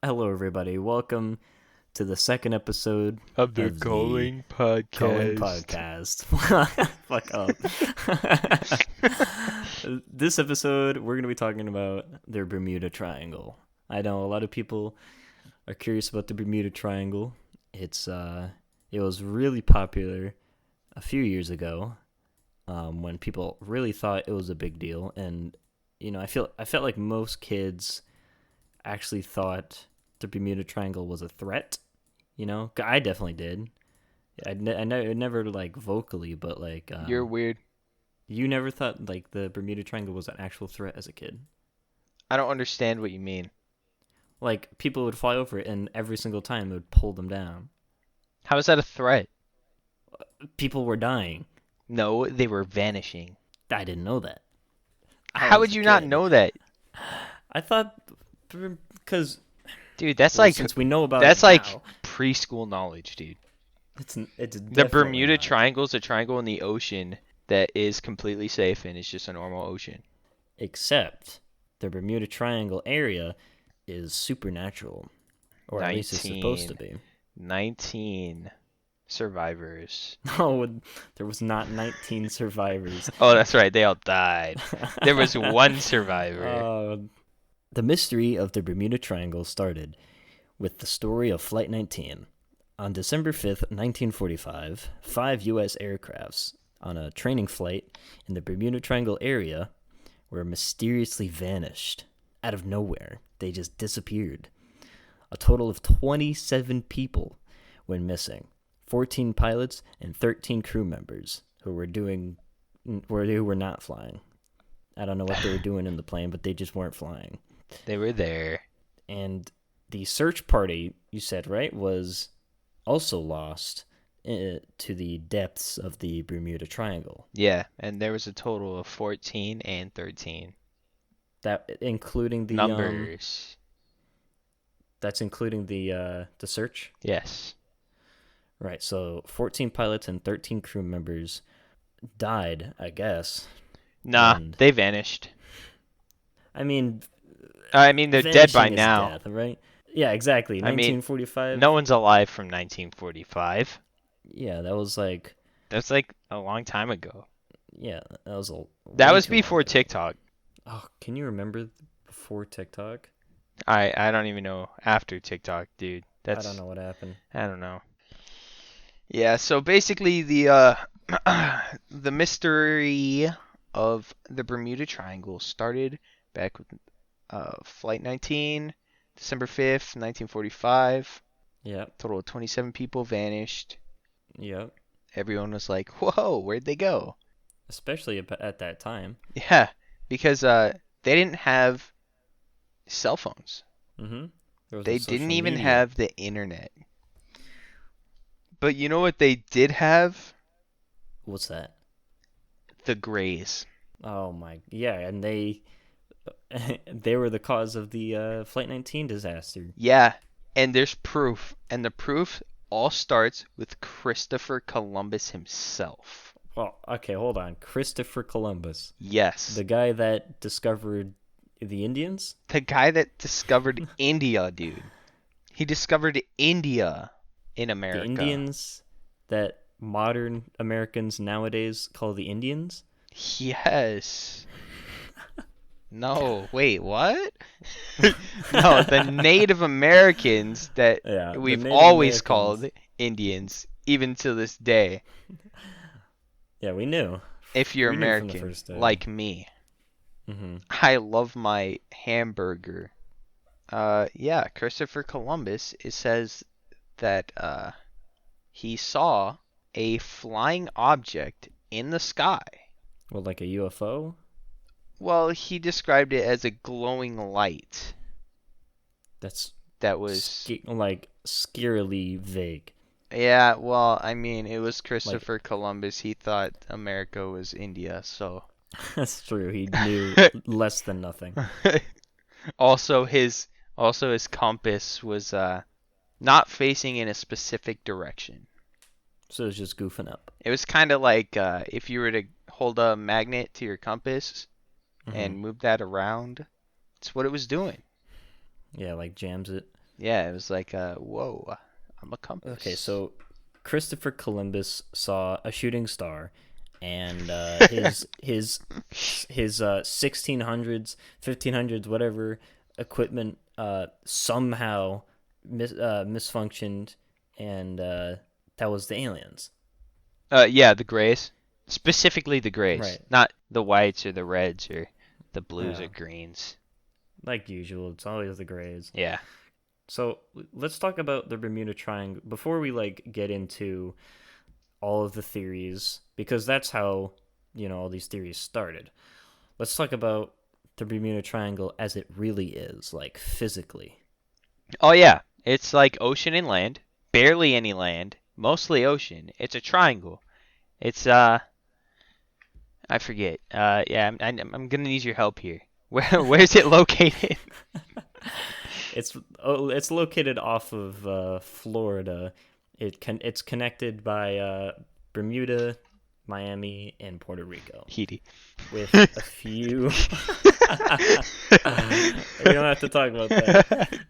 Hello, everybody. Welcome to the second episode Of the of the Going Going Podcast. Podcast. Fuck up. This episode, we're going to be talking about the Bermuda Triangle. I know a lot of people are curious about the Bermuda Triangle. It was really popular a few years ago, when people really thought it was a big deal, and I felt like most kids actually thought the Bermuda Triangle was a threat. I definitely did. I never like vocally, but like You're weird. you never thought like the Bermuda Triangle was an actual threat as a kid. I don't understand what you mean. Like people would fly over it, and every single time it would pull them down. How is that a threat? People were dying. No, they were vanishing. I didn't know that. I How was would a you not kid. know that? I thought because Dude, that's like since we know about it now, preschool knowledge, dude. it's The definitely Bermuda not. Triangle is a triangle in the ocean that is completely safe and it's just a normal ocean. Except the Bermuda Triangle area is supernatural, or at least it's supposed to 19. be. 19 survivors. No, there was not 19 survivors. Oh, that's right. They all died. There was one survivor. Uh, the mystery of the Bermuda Triangle started with the story of Flight 19. On December 5th, 1945, 5 U.S. aircrafts on a training flight in the Bermuda Triangle area were mysteriously vanished. Out of nowhere, they just disappeared. A total of 27 people went missing. 14 pilots and 13 crew members who were not flying. I don't know what they were doing in the plane, but they just weren't flying. They were there. And the search party, you said, right, was also lost to the depths of the Bermuda Triangle. Yeah, and there was a total of 14 and 13 That including the numbers. that's including the search. Yes. Right. So 14 pilots and 13 crew members died, I guess. Nah, And they vanished. I mean, I mean, they're dead by vanishing is now. death, right? Yeah, exactly. I mean, 1945. No one's alive from 1945. Yeah, that was like, That's like a long time ago. yeah, that was a That way was too long before ago. TikTok. Oh, can you remember before TikTok? I don't even know after TikTok, dude. I don't know what happened. I don't know. Yeah, so basically the the mystery of the Bermuda Triangle started back with Flight 19, December 5th, 1945. Yep, Total of 27 people vanished. yep. Everyone was like, "Whoa, where'd they go?" Especially at that time. Yeah, because they didn't have cell phones. Mm-hmm. There was no They didn't social even media. have the internet. But you know what they did have? What's that? The Greys. Oh my, yeah, and they they were the cause of the Flight 19 disaster. Yeah, and there's proof. And the proof all starts with Christopher Columbus himself. Well, okay, hold on. Christopher Columbus, Yes. the guy that discovered the Indians. The guy that discovered India, dude. He discovered India in America. The Indians that modern Americans nowadays call the Indians. Yes. No, wait, what? No, the Native Americans that Yeah, the we've Native always Americans. called Indians, even to this day, Yeah, we knew. if you're We knew from the American, first day. like me. Mm-hmm. I love my hamburger. Yeah, Christopher Columbus, it says that he saw a flying object in the sky. Well, like a UFO. Well, he described it as a glowing light That's that was... like scarily vague. Yeah, well, I mean, it was Christopher Columbus. He thought America was India, so... That's true. He knew less than nothing. Also, his compass was not facing in a specific direction. So it's just goofing up. It was kind of like if you were to hold a magnet to your compass Mm-hmm. and move that around. It's what it was doing. Yeah, like jams it. Yeah, it was like, whoa, I'm a Okay, compass. so Christopher Columbus saw a shooting star, and his 1600s, 1500s, whatever equipment somehow misfunctioned, and that was the aliens. Yeah, the grays. Specifically the grays, Right. not the whites or the reds or the blues or Yeah. greens. Like usual, it's always the grays. Yeah. So let's talk about the Bermuda Triangle before we get into all of the theories, because that's how all these theories started. Let's talk about the Bermuda Triangle as it really is, like physically. Oh yeah, it's like ocean and land. Barely any land, mostly ocean. It's a triangle. It's I forget. Yeah, I'm gonna need your help here. Where's it located? It's located off of Florida. It's connected by Bermuda, Miami, and Puerto Rico, Haiti. with a few. We don't have to talk about that.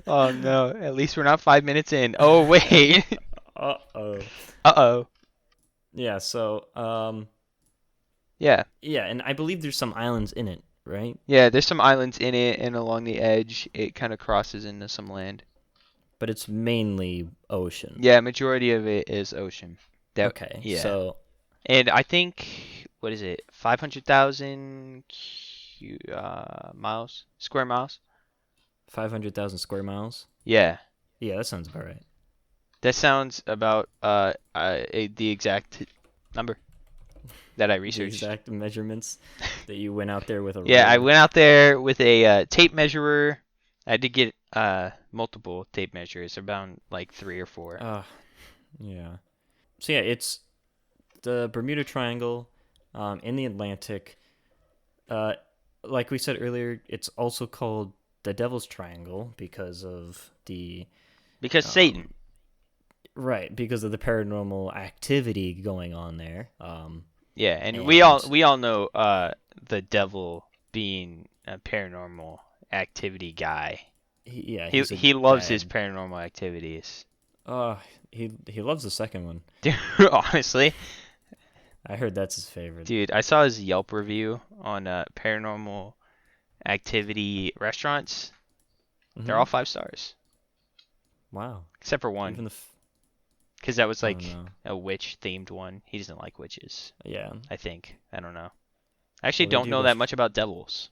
Oh no, at least we're not 5 minutes in. Oh wait. Uh-oh. Uh-oh. Yeah, so Yeah. yeah, and I believe there's some islands in it, right? Yeah, there's some islands in it, and along the edge, it kind of crosses into some land. But it's mainly ocean. Yeah, majority of it is ocean. That, Okay, yeah. so And I think, what is it? 500,000 miles? Square miles? 500,000 square miles. Yeah. Yeah, that sounds about right. That sounds about the exact number that I The researched. exact measurements that you went out there with a Yeah, I ruler. went out there with a tape measurer. I had to get multiple tape measures, around like three or four. Yeah. So yeah, it's the Bermuda Triangle in the Atlantic. Uh, like we said earlier, it's also called the Devil's Triangle because of the Because Satan. um, right, because of the paranormal activity going on there. Yeah, and we all And we all know the devil being a paranormal activity guy. yeah, He he's a he loves his bad. paranormal activities. Uh, he loves the second one. Dude, honestly, I heard that's his favorite. dude, I saw his Yelp review on paranormal activity restaurants. They're Mm-hmm. all 5 stars, Wow. except for one, Even because that was oh like no. a witch themed one. He doesn't like witches, Yeah. I think. I don't know. I actually Well, they don't do know go. that much about devils.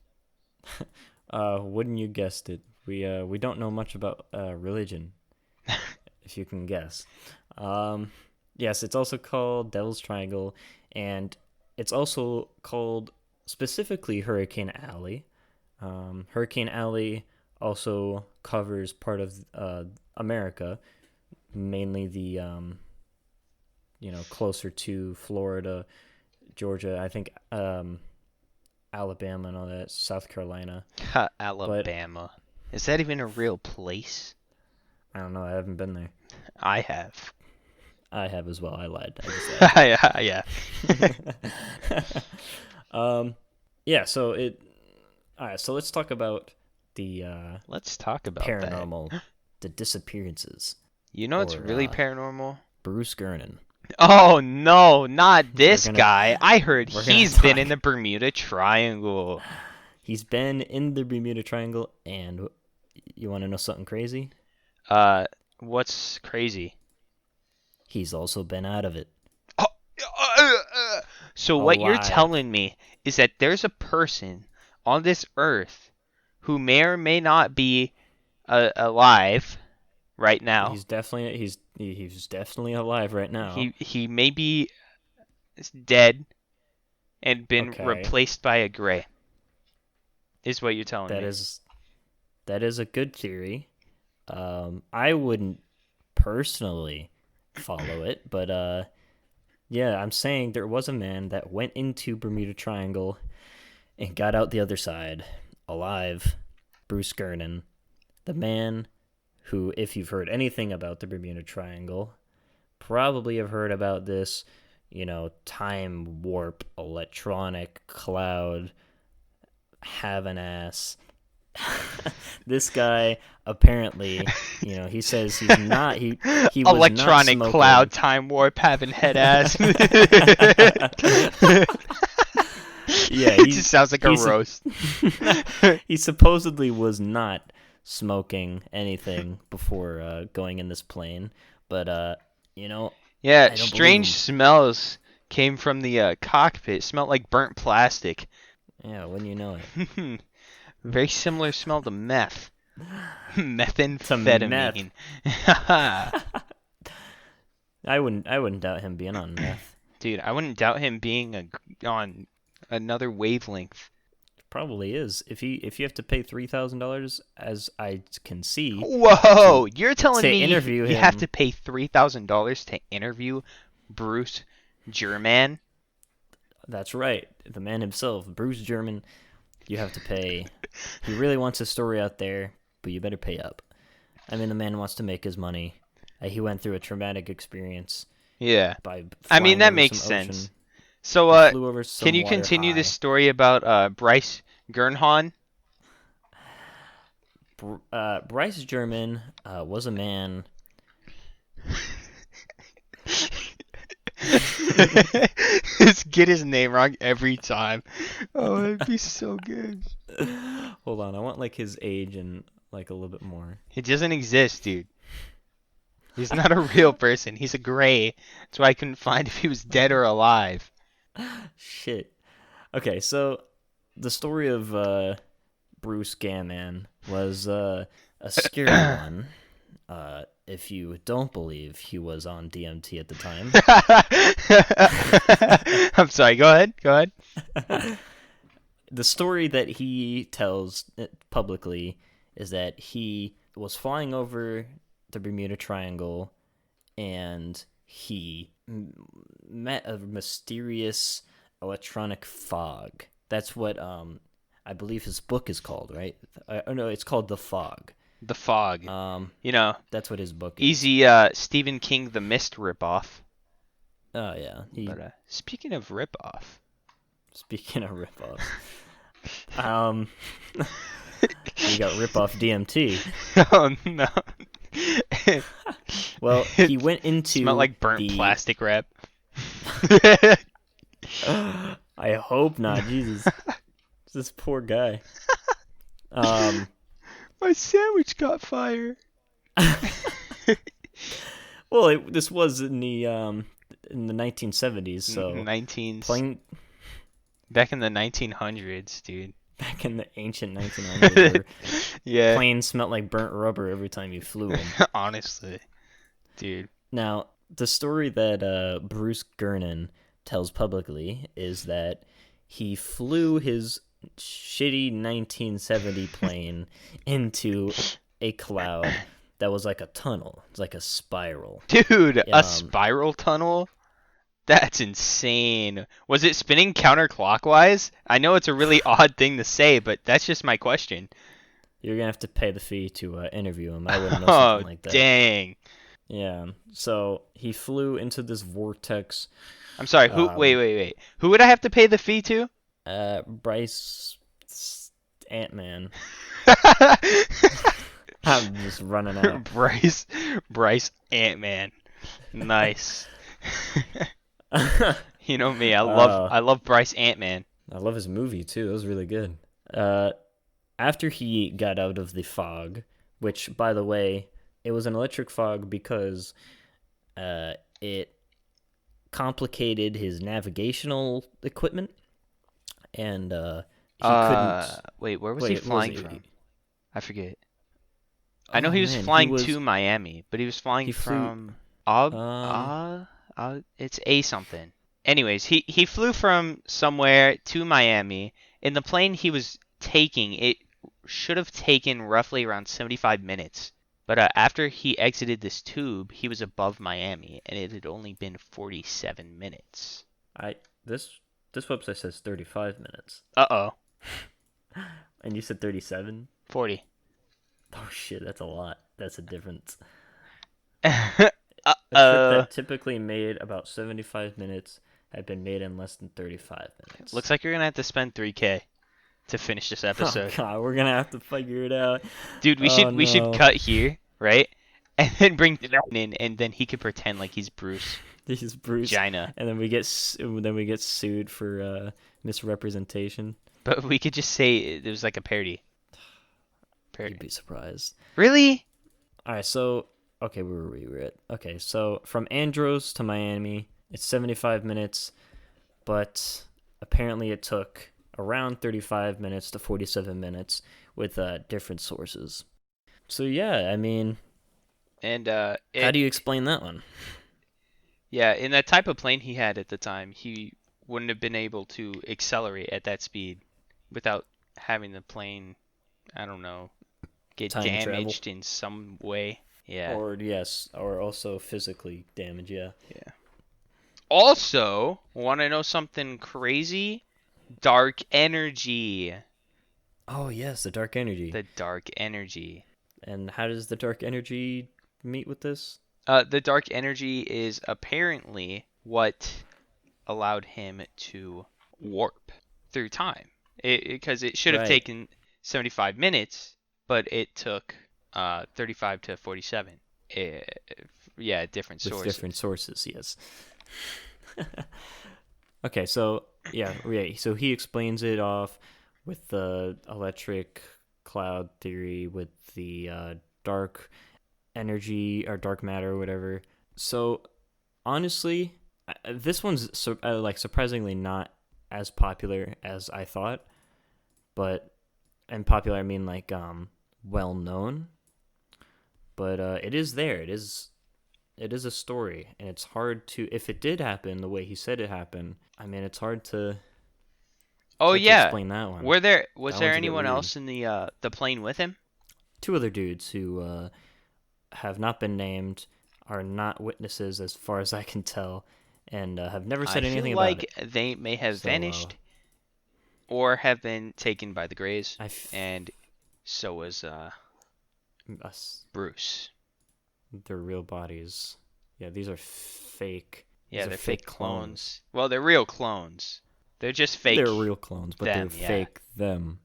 Wouldn't you guessed it? We don't know much about religion, if you can guess. Um, yes, it's also called Devil's Triangle, and it's also called specifically Hurricane Alley. Hurricane Alley also covers part of America, mainly the closer to Florida, Georgia. I think Alabama and all that, South Carolina. But Alabama. Is that even a real place? I don't know. I haven't been there. I have. I have as well. I lied. I just lied to Yeah. you. Yeah. So it. All right. So let's talk about the Let's talk about that. paranormal, the disappearances, You know what's or really paranormal? Bruce Gernon. Oh no, not We're this gonna guy. I heard we're gonna he's been in talk. the Bermuda Triangle. He's been in the Bermuda Triangle, and you want to know something crazy? Uh, what's crazy? He's also been out of it Oh, so what you're alive. telling me is that there's a person on this earth who may or may not be alive right now. He's definitely alive right now. He may be dead and been Okay, replaced by a gray. Is what you're telling that me. is that is a good theory. I wouldn't personally follow it, but yeah, I'm saying there was a man that went into Bermuda Triangle and got out the other side alive. Bruce Gernon, the man who, if you've heard anything about the Bermuda Triangle, probably have heard about this, time warp, electronic cloud, have an ass This guy apparently, he says he's not. He was not Electronic cloud smoking. time warp having head ass. Yeah, It just sounds like a he's roast. he supposedly was not smoking anything before going in this plane, but Yeah, I don't believe strange him. smells came from the cockpit. It smelled like burnt plastic. Yeah, when you know it. Very similar smell to meth. To meth. Methamphetamine. I wouldn't doubt him being on meth. Dude, I wouldn't doubt him being on another wavelength. Probably is. If you have to pay $3,000, as I can see, Whoa! to You're telling to me interview you have to him. pay $3,000 to interview Bruce German? That's right. The man himself, Bruce German. You have to pay. He really wants his story out there, but you better pay up. I mean, the man wants to make his money. He went through a traumatic experience Yeah. by I mean, flying that over makes some sense. ocean. So, He flew over can some you water continue this high. story about Bryce Gernhan? Bryce German was a man. Just get his name wrong every time. Oh, it'd be so good. Hold on, I want like his age and like a little bit more. It doesn't exist, dude. He's not a real person. He's a gray. That's why I couldn't find if he was dead or alive. Shit. Okay, so the story of Bruce Gammon was a scary one. If you don't believe he was on DMT at the time. I'm sorry. Go ahead. Go ahead. The story that he tells publicly is that he was flying over the Bermuda Triangle and he met a mysterious electronic fog. That's what I believe his book is called, right? Oh no, it's called The Fog. The Fog. Um, You know, that's what his book is. easy Stephen King The Mist ripoff. Oh yeah. But speaking of ripoff. Speaking of ripoffs, um, you got ripoff DMT. Oh no. Well, he went into Smelled like burnt the. plastic wrap. I hope not. Jesus, this poor guy. My sandwich got fire. Well, this was in the 1970s, so 19 playing back in the 1900s, dude. back in the ancient 1900s, where Yeah, planes smelled like burnt rubber every time you flew them. honestly, dude. Now, the story that Bruce Gernon tells publicly is that he flew his shitty 1970 plane into a cloud that was like a tunnel. It's like a spiral. Dude, a Um, spiral tunnel? That's insane. Was it spinning counterclockwise? I know it's a really odd thing to say, but that's just my question. you're gonna have to pay the fee to interview him. I wouldn't know Oh, something like that. dang. Yeah. So he flew into this vortex. I'm sorry. Who? Um, Wait. Who would I have to pay the fee to? Bryce Ant-Man. I'm just running out. Bryce Ant-Man. Nice. You know me. I love Bryce Ant-Man. I love his movie too. It was really good. After he got out of the fog, which, by the way, it was an electric fog because it complicated his navigational equipment, and he couldn't. Wait, where was Wait, he what was flying it? from? I forget. I know Oh he was man, flying to Miami, but he was flying he flew. from it's A something. Anyways, he flew from somewhere to Miami. In the plane he was taking, it should have taken roughly around 75 minutes. But after he exited this tube, he was above Miami, and it had only been 47 minutes. I this this website says 35 minutes, Uh-oh. and you said 37. 40. Oh shit, that's a lot. That's a difference. A trip that typically made about 75 minutes had been made in less than 35 minutes. Looks like you're gonna have to spend 3K. to finish this Oh episode. God, we're gonna have to figure it out. Dude, we Oh should we should no, cut here, right? And then bring Dylan in, and then he could pretend like he's Bruce he's Bruce, Gina. and then we get sued for misrepresentation. But we could just say it was like a parody. You'd be surprised. Really? All right, so okay, where were we? We're at okay, so from Andros to Miami, it's 75 minutes, but apparently it took around 35 minutes to 47 minutes with different sources. So yeah, I mean, And how do you explain that one? yeah, in that type of plane he had at the time, he wouldn't have been able to accelerate at that speed without having the plane, I don't know, get Time travel. damaged in some way. Yeah. Or yes, or also physically damage, yeah. Yeah. Also, want to know something crazy? Dark energy. Oh yes, the dark energy. The dark energy. And how does the dark energy meet with this? The dark energy is apparently what allowed him to warp through time. Because it should have Right. taken 75 minutes, but it took 35 to 47. Yeah, different With sources. different sources, yes. Okay, so yeah, so he explains it off with the electric cloud theory, with the dark energy or dark matter or whatever. So honestly, this one's like surprisingly not as popular as I thought, but and popular I mean like well known. But it is there. It is a story, and it's hard to, if it did happen the way he said it happened, I mean, it's hard to Oh to yeah. explain that one. Was That there one's a bit anyone weird. else in the plane with him? Two other dudes who have not been named, are not witnesses as far as I can tell, and have never said I anything feel about like it. they may have So, vanished or have been taken by the Greys, I and so was us, Bruce. their real bodies. Yeah, these are fake. Yeah, These are they're fake clones. Well, they're real clones. They're just fake. They're real clones, but them, they're yeah. fake them.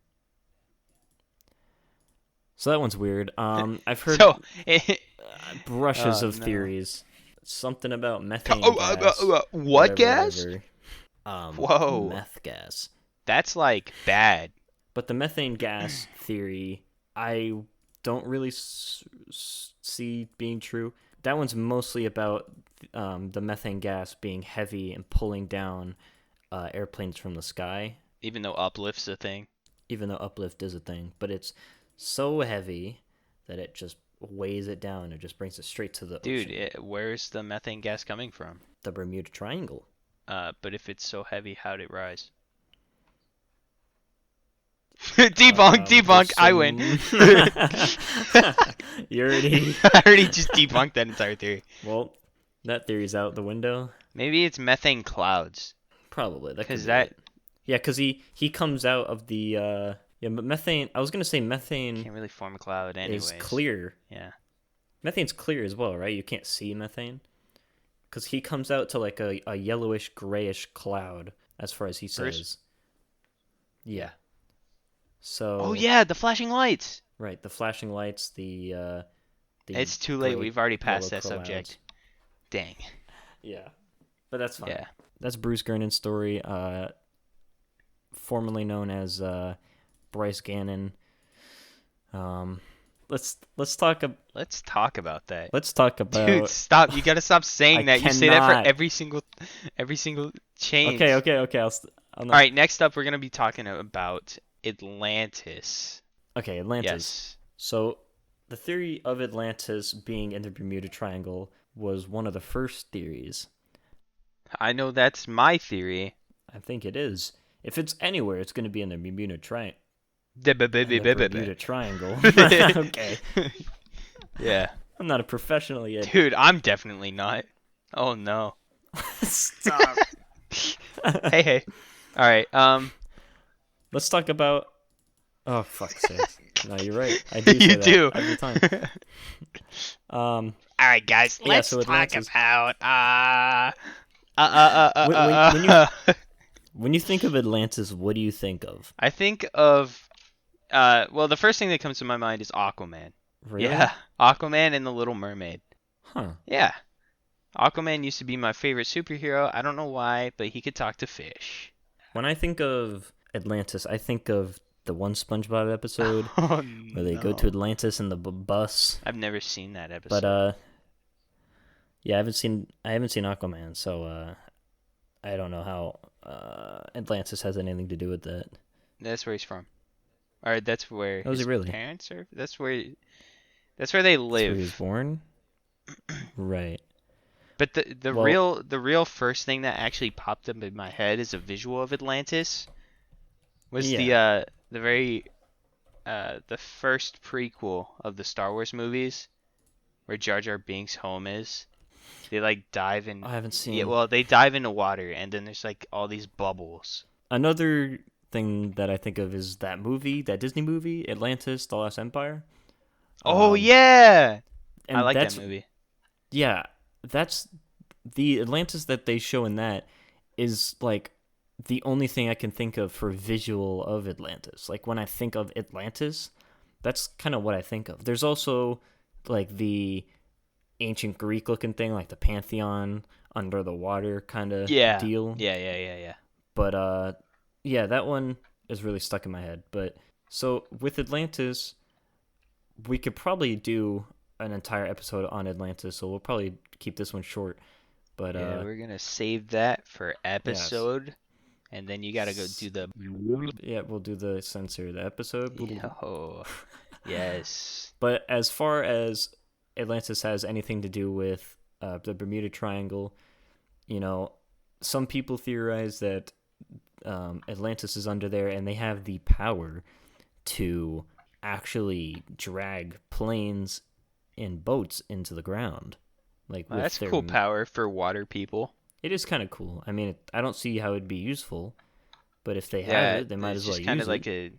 So that one's weird. I've heard So, brushes Oh, of no. theories. Something about methane oh, gas. what whatever, gas? whatever. Whoa. Meth gas. That's like bad. But the methane gas theory, I don't really see being true. That one's mostly about the methane gas being heavy and pulling down airplanes from the sky, Even though uplift's a thing. even though uplift is a thing. But it's so heavy that it just weighs it down. It just brings it straight to the Dude, ocean. where's the methane gas coming from? The Bermuda Triangle. But if it's so heavy, how'd it rise? Debunk, I win. You already. I already just debunked that entire theory. Well, that theory's out the window. Maybe it's methane clouds. Probably that could Because be that it. Yeah, because he comes out of the yeah, but methane. I was gonna say methane can't really form a cloud anyways. is clear. Yeah. Methane's clear as well, right? You can't see methane because he comes out to like a yellowish grayish cloud, as far as he Bruce? says. Yeah. So. Oh yeah, the flashing lights. Right, the flashing lights, the It's too late. great We've already passed yellow that subject. clouds. Dang. Yeah, but that's fine. Yeah. That's Bruce Gernon's story, formerly known as Bryce Gannon. Let's talk. Let's talk about that. Let's talk about. Dude, stop! You gotta stop saying I that. You say that for cannot. every single change. Okay. I'll All right. Next up, we're gonna be talking about Atlantis. Okay, Atlantis. Yes. So, the theory of Atlantis being in the Bermuda Triangle was one of the first theories. I know that's my theory. I think it is. If it's anywhere, it's going to be in the Bermuda Triangle. Triangle. Okay. Yeah. I'm not a professional yet. Dude, I'm definitely not. Oh no. Stop. Hey. All right. Let's talk about. Oh, fuck's sake. No, you're right. I do say You that do. every time. All right, guys. Yeah, so Atlantis. about When When you think of Atlantis, what do you think of? I think of well, the first thing that comes to my mind is Aquaman. Really? Yeah, Aquaman and the Little Mermaid. Huh. Yeah, Aquaman used to be my favorite superhero. I don't know why, but he could talk to fish. When I think of Atlantis, I think of the one SpongeBob episode Oh where they go to no. Atlantis in the bus. I've never seen that But episode. yeah, I haven't seen Aquaman, so I don't know how Atlantis has anything to do with that. That's where he's from. Or that's where Oh, is it his really? parents are. That's where they That's where he was live. born? Right. But the Well, real first thing that actually popped up in my head as a visual of Atlantis was yeah. the very the first prequel of the Star Wars movies where Jar Jar Binks' home is. They like dive in. I haven't Yeah, seen. well, they dive into water and then there's like all these bubbles. Another thing that I think of is that movie, that Disney movie, Atlantis: The Lost Empire. Oh Um, yeah, I and like that that's movie. yeah, that's the Atlantis that they show in that is like the only thing I can think of for visual of Atlantis. Like when I think of Atlantis, that's kind of what I think of. There's also like the ancient Greek looking thing, like the Pantheon under the water kind of Yeah, deal. yeah. But yeah, that one is really stuck in my head. But so with Atlantis, we could probably do an entire episode on Atlantis, so we'll probably keep this one short. But Yeah, we're gonna save that for yes. episode, and then you gotta go do the. Yeah, we'll do the censor the episode. Yo, yes. But as far as Atlantis has anything to do with the Bermuda Triangle, you know, some people theorize that Atlantis is under there and they have the power to actually drag planes and boats into the ground. Like Well, with that's their. cool power for water people. It is kind of cool. I mean, I don't see how it'd be useful, but if they have Yeah, it, they might it's as well just kind of use it. like a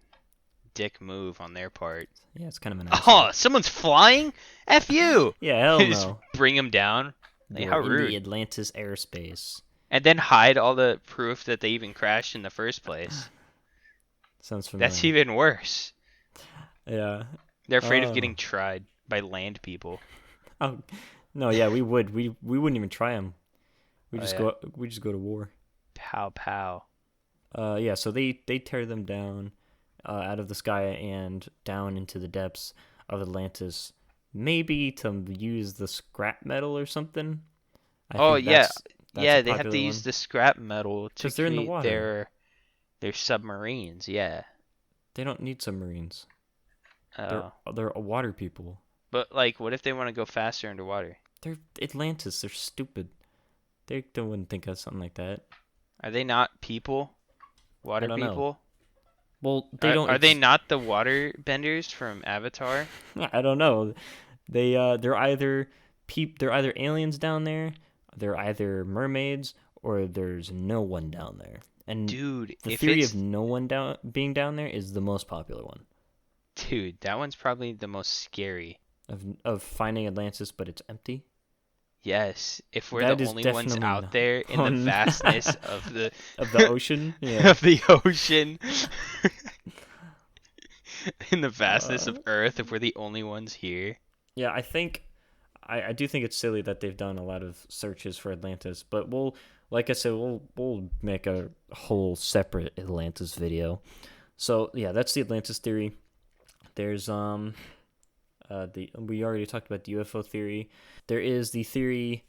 dick move on their part. Yeah, it's kind of an Oh, asshole. someone's flying? F you! Yeah, hell Just no. bring them down. Like, You're how in the rude. Atlantis airspace. And then hide all the proof that they even crashed in the first place. Sounds That's familiar. even worse. Yeah. They're afraid of Oh. getting tried by land people. Oh. No, yeah, we would. We wouldn't even try them. We Oh just yeah. go. We just go to war. Pow pow. Yeah. So they tear them down, out of the sky and down into the depths of Atlantis. Maybe to use the scrap metal or something. I Oh think yeah. that's a Yeah, they have to popular use one the scrap metal to because they're in the create water. their submarines. Yeah. They don't need submarines. They're Oh. they're water people. But like, what if they want to go faster underwater? They're Atlantis. They're stupid. They wouldn't think of something like that. Are they not people? I Water don't know. people? Well, they don't. Are they not the water benders from Avatar? I don't know. They're either they're either aliens down there, they're either mermaids, or there's no one down there. And Dude, the if theory of it's no one being down there is the most popular one dude, that one's probably the most scary. of finding Atlantis, but it's empty. Yes, if we're the That is only ones definitely out not there in the vastness of the of the ocean. Yeah. of the ocean, in the vastness Uh, of Earth, if we're the only ones here. yeah, I think I do think it's silly that they've done a lot of searches for Atlantis, but like I said, we'll make a whole separate Atlantis video. So yeah, that's the Atlantis theory. There's the we already talked about the UFO theory. There is the theory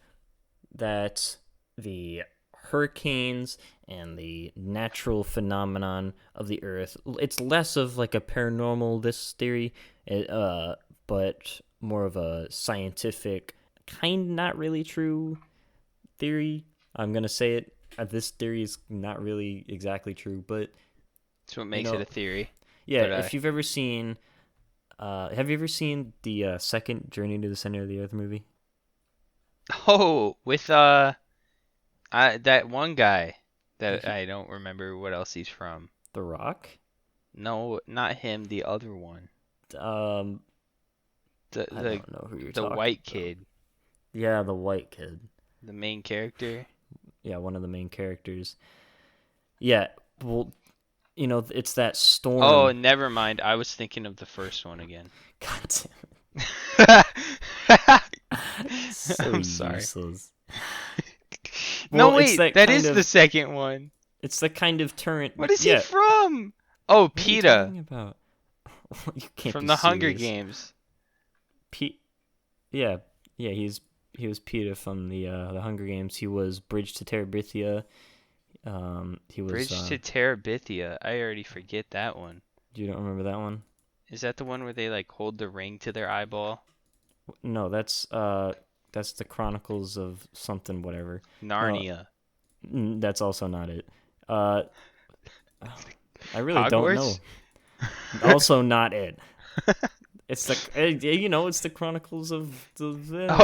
that the hurricanes and the natural phenomenon of the earth, it's less of like a paranormal this theory, but more of a scientific kind not really true theory. I'm gonna say it. This theory is not really exactly true, but That's what you makes it know, a theory. yeah. But If you've ever seen, have you ever seen the second Journey to the Center of the Earth movie? oh, with that one guy that He, I don't remember what else he's from. the Rock. No, not him, the other one. Um, The I the don't know who you're the talking white about. kid, Yeah, the white kid. the main character. Yeah, one of the main characters. Yeah, well, it's that Oh, storm. never mind. I was thinking of the first one again. God damn, so I'm sorry. useless. No, Well, wait, that is the second one. it's the kind of turret. What is he Yeah, from? Oh, what are you PETA talking about? You can't from be the Hunger serious. Games. P, yeah, yeah, he was Peter from the Hunger Games. He was Bridge to Terabithia. He was Bridge to Terabithia. I already forget that one. you don't remember that one? Is that the one where they like hold the ring to their eyeball? No, that's the Chronicles of something whatever. No, Narnia. that's also not it. Uh, I really don't know. Hogwarts? Also not it. It's it's the Chronicles of Oh,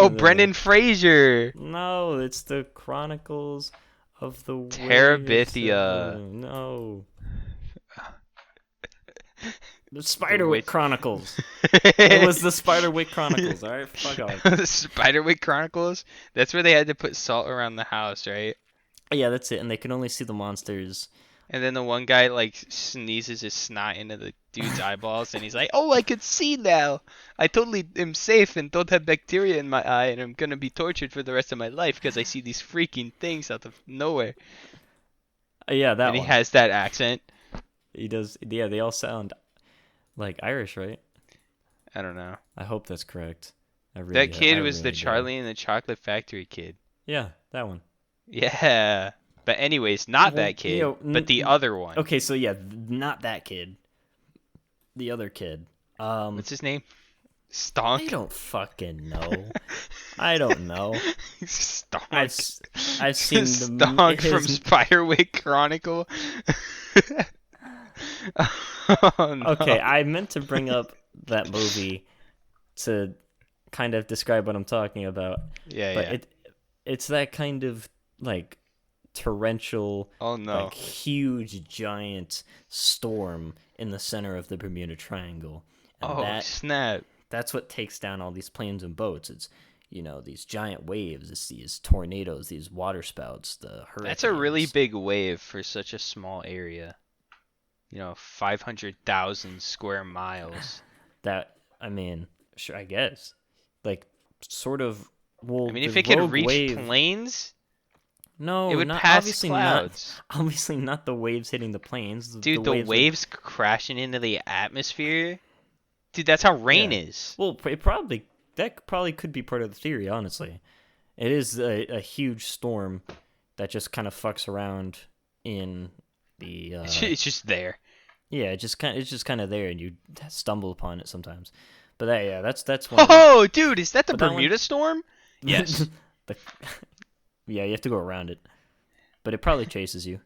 the. Brendan Fraser. No, it's the Chronicles of the Waves of Terabithia. no. The The Spiderwick witch. Chronicles. It was the Spiderwick Chronicles. All right, fuck off. The Spiderwick Chronicles. That's where they had to put salt around the house, right? Yeah, that's it. And they can only see the monsters. And then the one guy like sneezes his snot into the dude's eyeballs, and he's like, "Oh, I could see now. I totally am safe and don't have bacteria in my eye, and I'm gonna be tortured for the rest of my life because I see these freaking things out of nowhere." Yeah, And that he one. has that accent. He does. Yeah, they all sound like Irish, right? I don't know. I hope that's correct. That I kid was the really do. Charlie and the Chocolate Factory kid. Yeah, that one. Yeah. But anyways, not Well, that kid, but the other one. okay, so yeah, not that kid. The other kid. What's his name? I Stonk? don't fucking know. I don't know. I've Stonk. s- I've seen Stonk from his. Spiderwick Chronicle. Oh Okay, no. I meant to bring up that movie to kind of describe what I'm talking about, Yeah, but yeah. it's that kind of like torrential, Oh like no. huge giant storm in the center of the Bermuda Triangle, and Oh snap. that's what takes down all these planes and boats. It's these giant waves, it's these tornadoes, these water spouts, the That's a really hurricanes. big wave for such a small area. 500,000 square miles. That I mean, sure, I guess, like sort of. I Well, mean, the if it could rogue reach wave. planes, it No, would not pass obviously not. clouds. Obviously not the waves hitting the planes. The Dude, the waves would. waves crashing into the atmosphere. Dude, that's how rain Yeah. is. Well, that probably could be part of the theory. Honestly, it is a huge storm that just kind of fucks around in the. It's just there. Yeah, it's just kind of there, and you stumble upon it sometimes. But yeah, that's one of them. Oh, dude, is that the But that one. Bermuda storm? Yes. the, yeah, you have to go around it, but it probably chases you.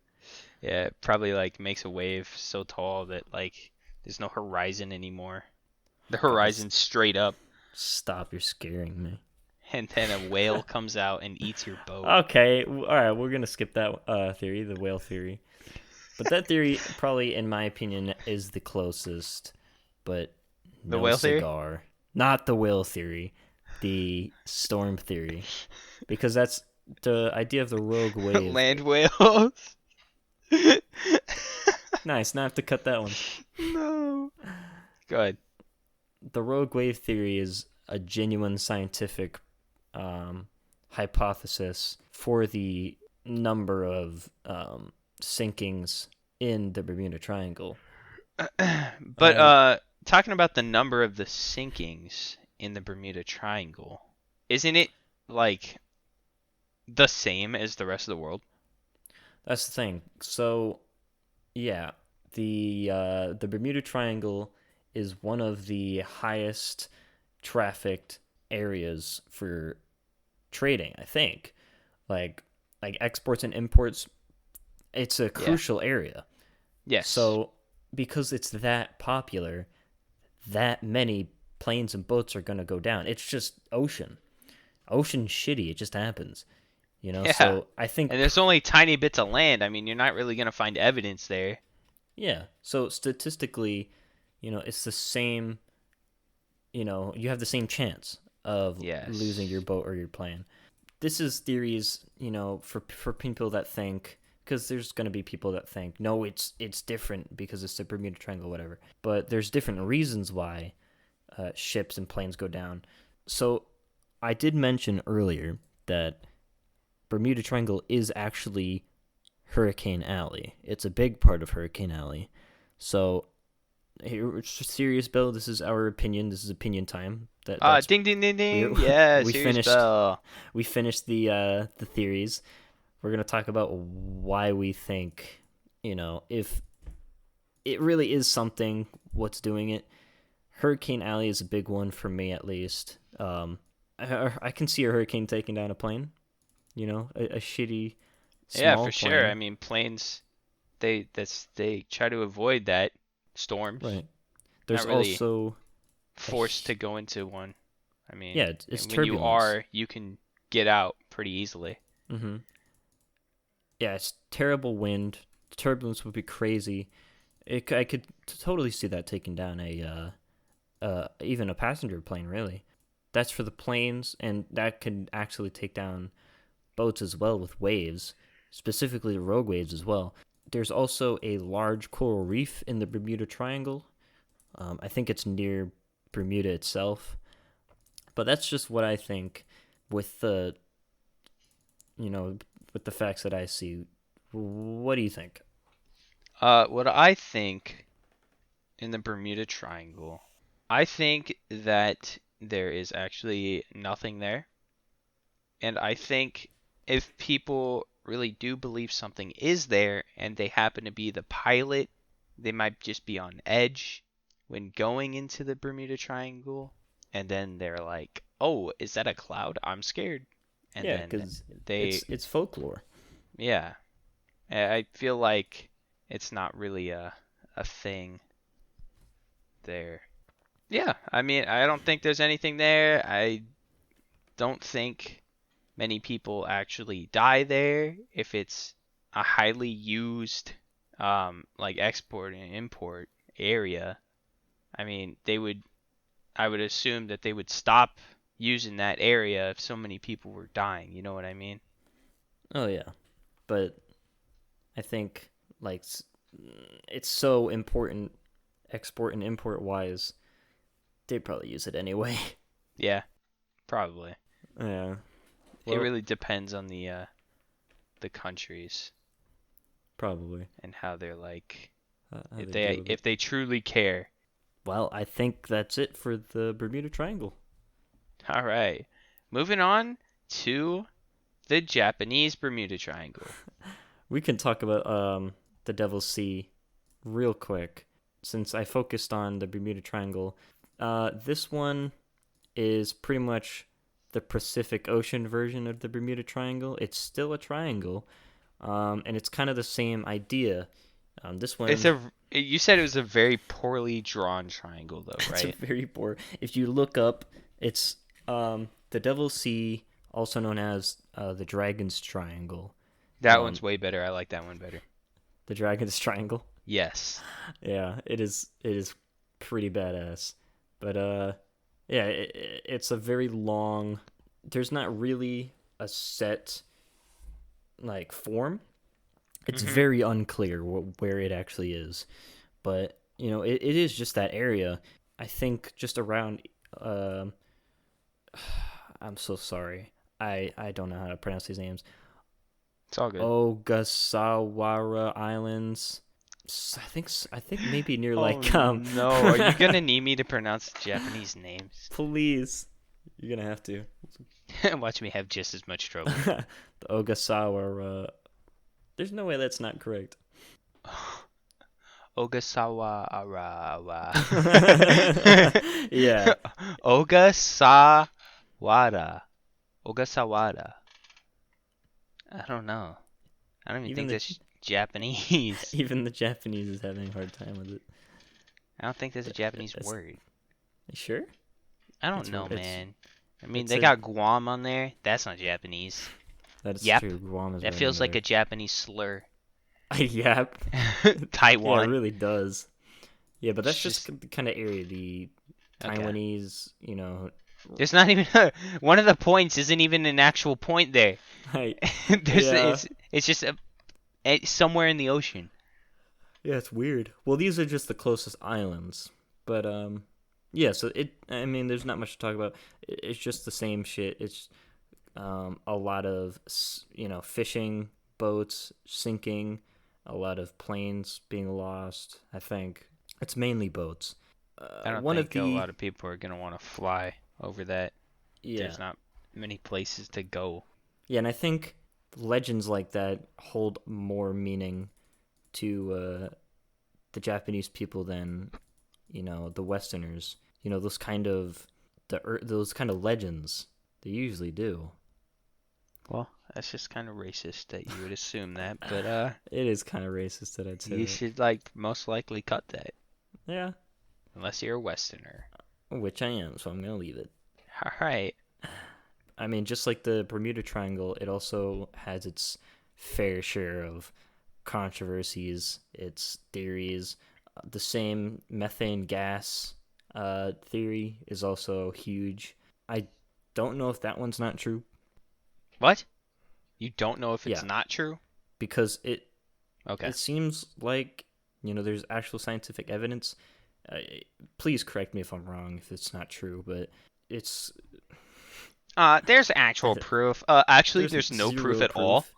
Yeah, it probably like makes a wave so tall that like there's no horizon anymore. The God, horizon's straight up, stop! You're scaring me. and then a whale comes out and eats your boat. Okay, all right, we're gonna skip that theory, the whale theory. But that theory, probably, in my opinion, is the closest. But The no whale theory? cigar. Not the whale theory, the storm theory. Because that's the idea of the rogue wave. Land whales? Nice, now I have to cut that one. No. Go ahead. The rogue wave theory is a genuine scientific hypothesis for the number of sinkings in the Bermuda Triangle. But And talking about the number of the sinkings in the Bermuda Triangle, isn't it like the same as the rest of the world? that's the thing. So, yeah, the Bermuda Triangle is one of the highest trafficked areas for trading, I think. Like exports and imports, it's a Yeah. crucial area. Yes. So, because it's that popular, that many planes and boats are going to go down. It's just ocean. Ocean's shitty. It just happens. Yeah. So I think, And there's only tiny bits of land. I mean, you're not really gonna find evidence there. yeah. So statistically, it's the same, you have the same chance of losing Yes. your boat or your plane. This is theories, for people that think because there's going to be people that think no, it's different because it's the Bermuda Triangle, whatever. But there's different reasons why ships and planes go down. So I did mention earlier that Bermuda Triangle is actually Hurricane Alley. It's a big part of Hurricane Alley. So here, serious Bill, this is our opinion. This is opinion time. That's Ding ding ding we ding. Yeah, we serious finished bell. we finished the theories. We're gonna talk about why we think, if it really is something, what's doing it. Hurricane Alley is a big one for me, at least. I can see a hurricane taking down a plane. A shitty Yeah, small for sure. I plane. mean, planes they try to avoid that storms. Right. Not There's really also forced to go into one. I mean, yeah, it's and when you turbulence. are, you can get out pretty easily. Mm-hmm. Yeah, it's terrible wind. Turbulence would be crazy. I could totally see that taking down even a passenger plane. Really, that's for the planes, and that could actually take down boats as well with waves, specifically the rogue waves as well. There's also a large coral reef in the Bermuda Triangle. I think it's near Bermuda itself, but that's just what I think with you know, with the facts that I see. What do you think? What I think in the Bermuda Triangle, I think that there is actually nothing there. And I think if people really do believe something is there and they happen to be the pilot, they might just be on edge when going into the Bermuda Triangle. And then they're like, oh, is that a cloud? I'm scared. And Yeah, then because they, it's folklore. yeah, I feel like it's not really a thing there. Yeah, I mean, I don't think there's anything there. I don't think many people actually die there if it's a highly used like export and import area. I mean, I would assume that they would stop using that area if so many people were dying, you know what I mean? Oh yeah, but I think like it's so important, export and import wise. They'd probably use it anyway. Yeah, probably. Yeah. It Well, really depends on the countries probably and how they're like how they deal with it. if they truly care. Well, I think that's it for the Bermuda Triangle. All right. Moving on to the Japanese Bermuda Triangle. We can talk about the Devil's Sea real quick since I focused on the Bermuda Triangle. This one is pretty much the Pacific Ocean version of the Bermuda Triangle. It's still a triangle, and it's kind of the same idea. This It's one, a you said it was a very poorly drawn triangle though, it's a right? very poor. If you look up, it's the Devil's Sea, also known as the Dragon's Triangle. That Um, one's way better. I like that one better. the Dragon's Triangle. Yes. Yeah, it is. It is pretty badass. But yeah, it's a very long. There's not really a set like form. It's Mhm. very unclear where it actually is, but it is just that area. I think just around. I'm so sorry. I don't know how to pronounce these names. It's all good. Ogasawara Islands. I think maybe near Oh like no, are you gonna need me to pronounce Japanese names? please, you're gonna have to. Watch me have just as much trouble. The Ogasawara. There's no way that's not correct. Ogasawa Arawa. Yeah, Ogasawara. Ogasawara. I don't know. I don't even even think the that's Japanese. even the Japanese is having a hard time with it. I don't think that's a Japanese It's, word. you sure? I don't It's know, it's man. I mean, it's they a got Guam on there. That's not Japanese. that's Yep. true. Guam is That right feels under like a Japanese slur. there. Yep. Yeah, it Taiwan. really does. Yeah, but It's that's just the kind of area the okay. Taiwanese, There's not even one of the points isn't even an actual point there. I There's yeah, it's just somewhere in the ocean. Yeah, it's weird. Well, these are just the closest islands, but yeah. So I mean, there's not much to talk about. It's just the same shit. It's a lot of fishing boats sinking, a lot of planes being lost. I think it's mainly boats. I don't One of think a the lot of people are gonna want to fly over that. Yeah, There's not many places to go. yeah, and I think legends like that hold more meaning to the Japanese people than the Westerners. Those kind of legends they usually do. Well, that's just kind of racist that you would assume that, but It is kind of racist that I'd say you that. should most likely cut that Yeah, unless you're a Westerner. which I am, so I'm gonna leave it. All right. I mean, just like the Bermuda Triangle, it also has its fair share of controversies, its theories. The same methane gas theory is also huge. I don't know if that one's not true. What? You don't know if it's Yeah, not true? because it Okay. it seems like there's actual scientific evidence. Uh, Please correct me if I'm wrong if it's not true, but it's There's actual proof. Actually, there's there's no proof zero at all. proof.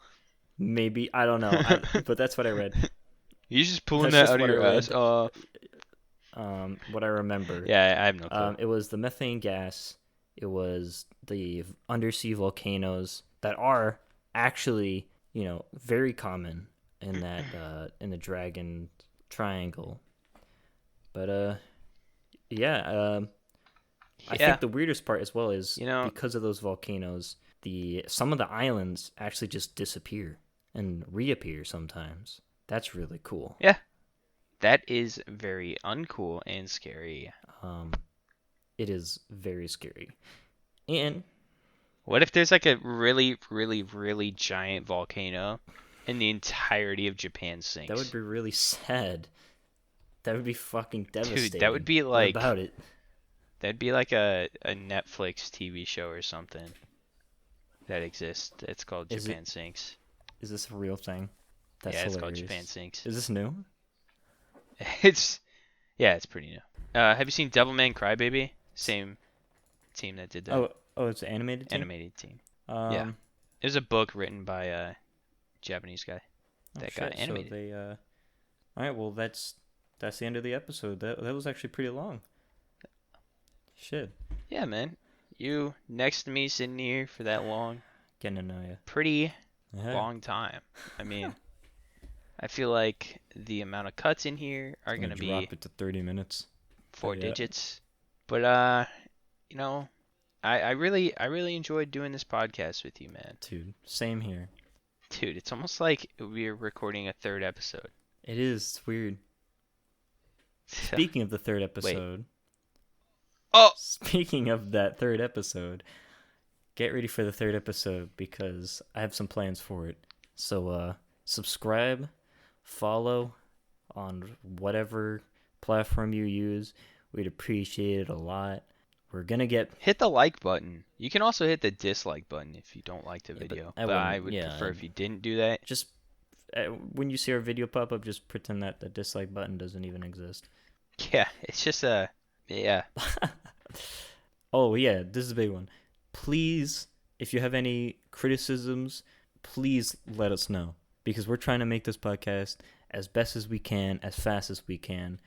Maybe I don't know. But that's what I read. You just pulling That's that just out of what I your ass. read. What I remember. Yeah, I have no clue. It was the methane gas. It was the undersea volcanoes that are actually, very common in that in the Dragon Triangle. But yeah. I Yeah, think the weirdest part as well is you know, because of those volcanoes, some of the islands actually just disappear and reappear sometimes. That's really cool. yeah, that is very uncool and scary. Um, it is very scary. And What if there's like a really, really, really giant volcano and the entirety of Japan that would sinks? be really sad. That would be fucking Dude, devastating. What about it? that'd be like a Netflix TV show or something that exists. It's called Is it? Japan Sinks. Is this a real thing? That's Yeah, it's called Japan hilarious. Sinks. Is this new? It's yeah, it's pretty new. Have you seen Devilman Crybaby? Same team that did that Oh, it's an animated team. animated team. Yeah, Um. there's a book written by a Japanese guy Oh that got shit. So animated. they. All right. Well, that's the end of the episode. That was actually pretty long. Shit. Yeah, man. You next to me sitting here for that long, Getting to know you. pretty Yeah. long time. I mean, I feel like the amount of cuts in here are I'm gonna be drop it to 30 minutes. four Yeah. digits. But you know, I really enjoyed doing this podcast with you, man. Dude, same here. Dude, it's almost like we're recording a third episode. It is. It's weird. Speaking of the third episode. Oh, Speaking of that third episode, get ready for the third episode because I have some plans for it. So subscribe, follow on whatever platform you use. We'd appreciate it a lot. We're gonna get hit the like button. You can also hit the dislike button if you don't like the but video. I But I wouldn't. would Yeah, prefer if you didn't do that. just when you see our video pop up, just pretend that the dislike button doesn't even exist. Yeah, it's just yeah. Oh yeah, this is a big one. Please, if you have any criticisms, please let us know because we're trying to make this podcast as best as we can, as fast as we can,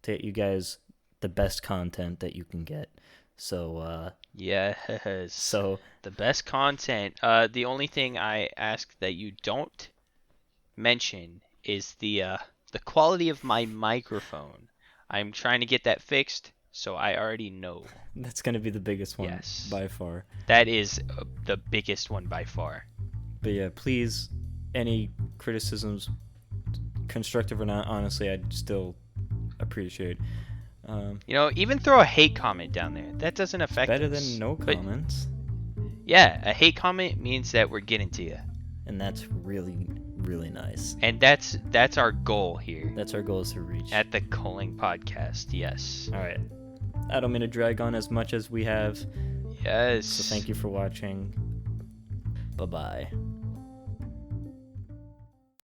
to get you guys the best content that you can get. So Yes. so The best content. The only thing I ask that you don't mention is the quality of my microphone. I'm trying to get that fixed, so I already know. that's gonna be the biggest one Yes. by far. That is the biggest one by far. But yeah, please, any criticisms, constructive or not, honestly, I'd still appreciate. Even throw a hate comment down there. That doesn't affect Better us. than no But comments. yeah, a hate comment means that we're getting to you. And that's really, really nice. And that's our goal here That's our goal is to reach. at the Culling Podcast. Yes. All right. I don't mean to drag on as much as we have. Yes. So thank you for watching. Bye-bye.